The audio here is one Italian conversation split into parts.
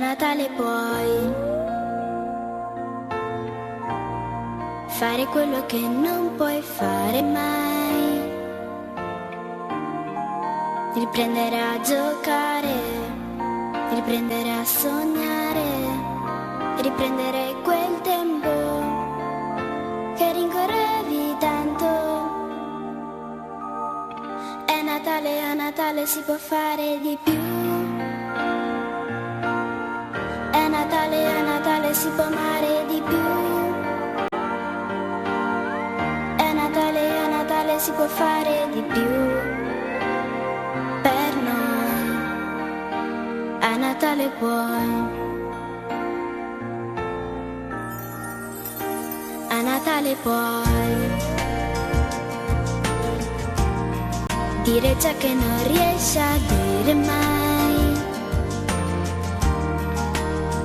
Natale puoi fare quello che non puoi fare mai, riprendere a giocare, riprendere a sognare, riprendere quel tempo che rincorrevi tanto. È Natale, a Natale si può fare di più. È Natale, a Natale si può amare di più. È Natale, a Natale si può fare di più. Per noi, a Natale puoi. A Natale puoi dire ciò che non riesci a dire mai.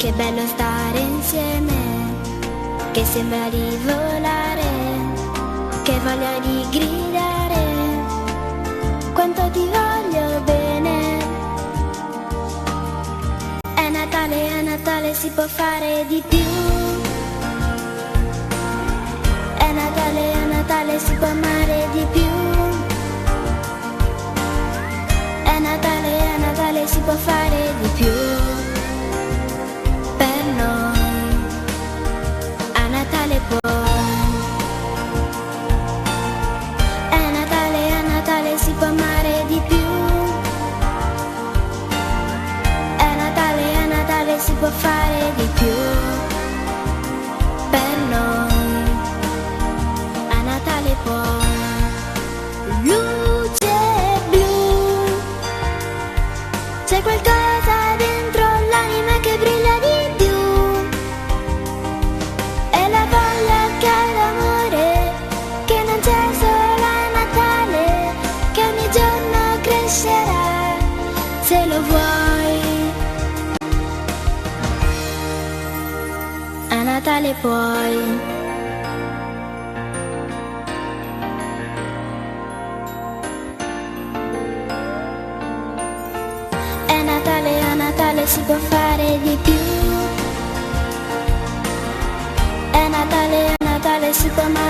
Che bello stare insieme, che sembra di volare, che voglia di gridare, quanto ti voglio bene. È Natale, a Natale si può fare di più. È Natale, a Natale si può amare di più. È Natale, a Natale si può fare di più. Per noi, a Natale puoi. È Natale, a Natale si può amare di più. È Natale, a Natale si può fare di più. Per noi, a Natale puoi. Luce blu, c'è qualcosa dentro l'anima che brilla di più. È la voglia che ha l'amore, che non c'è solo a Natale, che ogni giorno crescerà, se lo vuoi. A Natale puoi. È Natale, a Natale si può fare di più. È Natale, a Natale si può amare